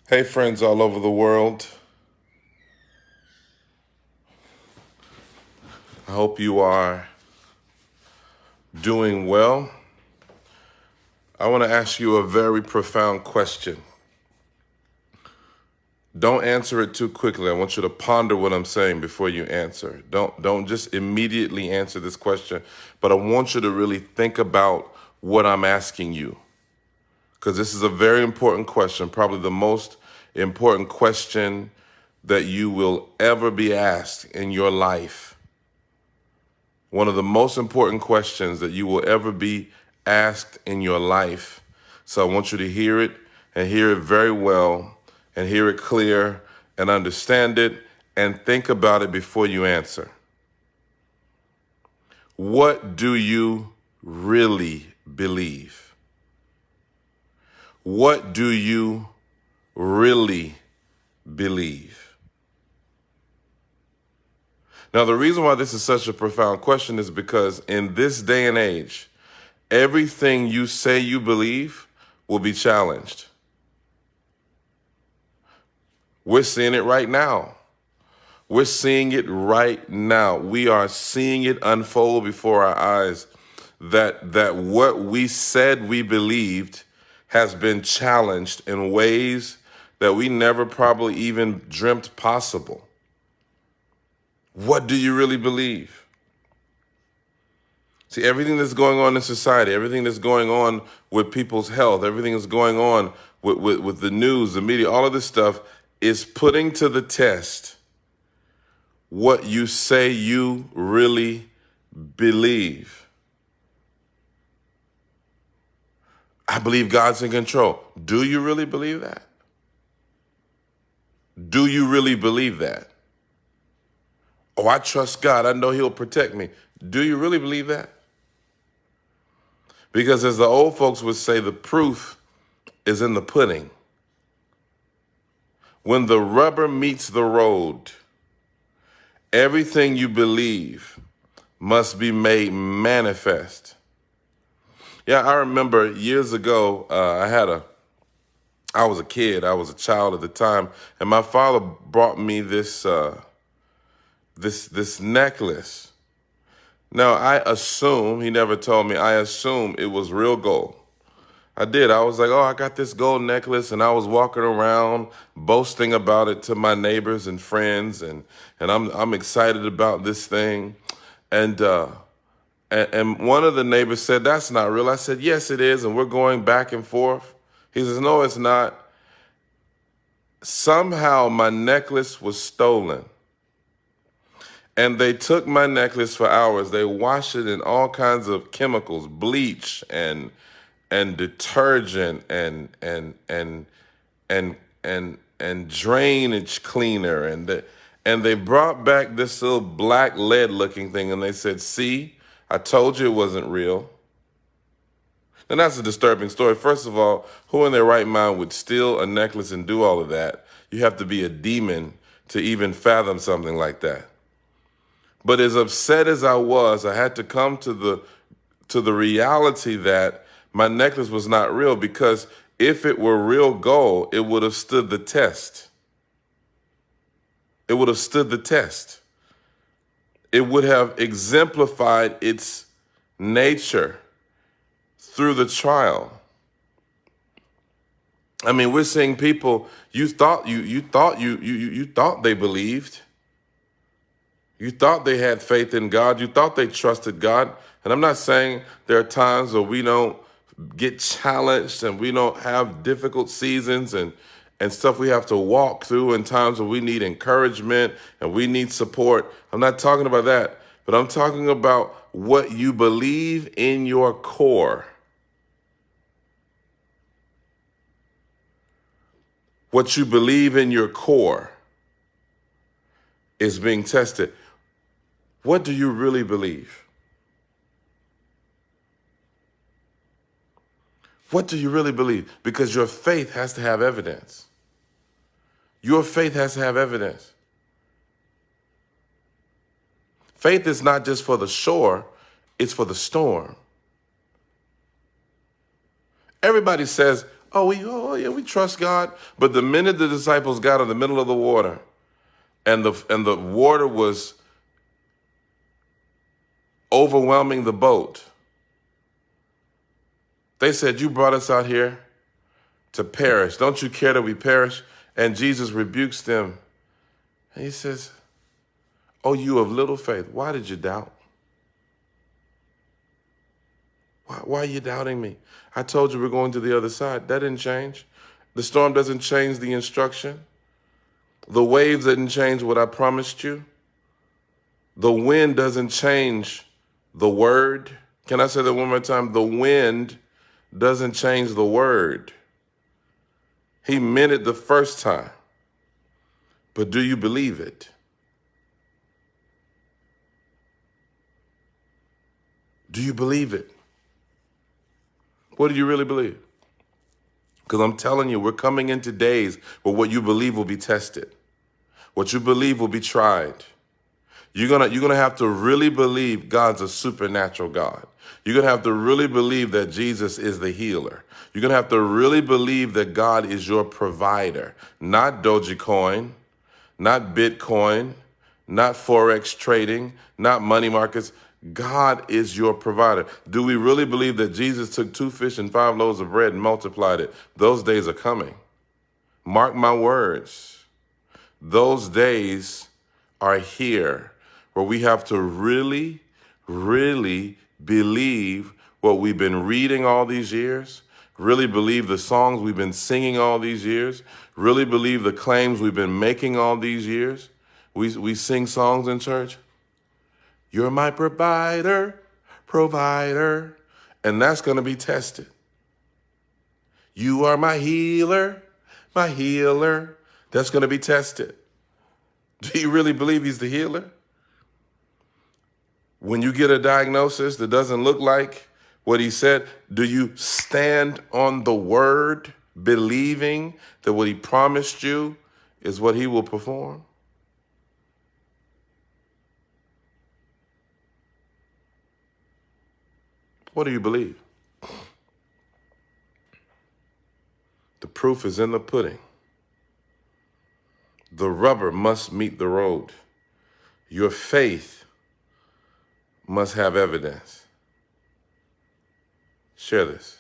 Hey, friends all over the world. I hope you are doing well. I want to ask you a very profound question. Don't answer it too quickly. I want you to ponder what I'm saying before you answer. Don't just immediately answer this question, but I want you to really think about what I'm asking you, because this is a very important question, probably the most important question that you will ever be asked in your life. One of the most important questions that you will ever be asked in your life. So I want you to hear it and hear it very well and hear it clear and understand it and think about it before you answer. What do you really believe? What do you really believe? Now, the reason why this is such a profound question is because in this day and age, everything you say you believe will be challenged. We're seeing it right now. We're seeing it right now. We are seeing it unfold before our eyes that what we said we believed has been challenged in ways that we never probably even dreamt possible. What do you really believe? See, everything that's going on in society, everything that's going on with people's health, everything that's going on with the news, the media, all of this stuff is putting to the test what you say you really believe. I believe God's in control. Do you really believe that? Do you really believe that? Oh, I trust God. I know He'll protect me. Do you really believe that? Because as the old folks would say, the proof is in the pudding. When the rubber meets the road, everything you believe must be made manifest. Yeah, I remember years ago, I was a kid, I was a child at the time, and my father brought me this necklace. Now, I assume, he never told me, I assume it was real gold. I did. I was like, oh, I got this gold necklace, and I was walking around boasting about it to my neighbors and friends, and I'm excited about this thing. And and one of the neighbors said, that's not real. I said, yes, it is, and we're going back and forth. He says, no, it's not. Somehow my necklace was stolen. And they took my necklace for hours. They washed it in all kinds of chemicals, bleach and detergent and drainage cleaner and they brought back this little black lead looking thing and they said, "See, I told you it wasn't real." And that's a disturbing story. First of all, who in their right mind would steal a necklace and do all of that? You have to be a demon to even fathom something like that. But as upset as I was, I had to come to the reality that my necklace was not real, because if it were real gold, it would have stood the test. It would have stood the test. It would have exemplified its nature through the trial. I mean, we're seeing people you thought they believed. You thought they had faith in God. You thought they trusted God. And I'm not saying there are times where we don't get challenged and we don't have difficult seasons and stuff we have to walk through, and times where we need encouragement and we need support. I'm not talking about that, but I'm talking about what you believe in your core. What you believe in your core is being tested. What do you really believe? What do you really believe? Because your faith has to have evidence. Your faith has to have evidence. Faith is not just for the shore, it's for the storm. Everybody says, Yeah, we trust God. But the minute the disciples got in the middle of the water, and the water was overwhelming the boat, they said, "You brought us out here to perish. Don't you care that we perish?" And Jesus rebukes them. And he says, "Oh, you of little faith, why did you doubt? Why are you doubting me? I told you we're going to the other side." That didn't change. The storm doesn't change the instruction. The waves didn't change what I promised you. The wind doesn't change the word. Can I say that one more time? The wind doesn't change the word. He meant it the first time. But do you believe it? Do you believe it? What do you really believe? Because I'm telling you, we're coming into days where what you believe will be tested. What you believe will be tried. You're gonna have to really believe God's a supernatural God. You're gonna have to really believe that Jesus is the healer. You're gonna have to really believe that God is your provider, not Dogecoin, not Bitcoin, not Forex trading, not money markets. God is your provider. Do we really believe that Jesus took 2 fish and 5 loaves of bread and multiplied it? Those days are coming. Mark my words. Those days are here where we have to really, really believe what we've been reading all these years, really believe the songs we've been singing all these years, really believe the claims we've been making all these years. We sing songs in church. You're my provider, provider. And that's going to be tested. You are my healer, my healer. That's going to be tested. Do you really believe he's the healer? When you get a diagnosis that doesn't look like what he said, do you stand on the word, believing that what he promised you is what he will perform? What do you believe? The proof is in the pudding. The rubber must meet the road. Your faith must have evidence. Share this.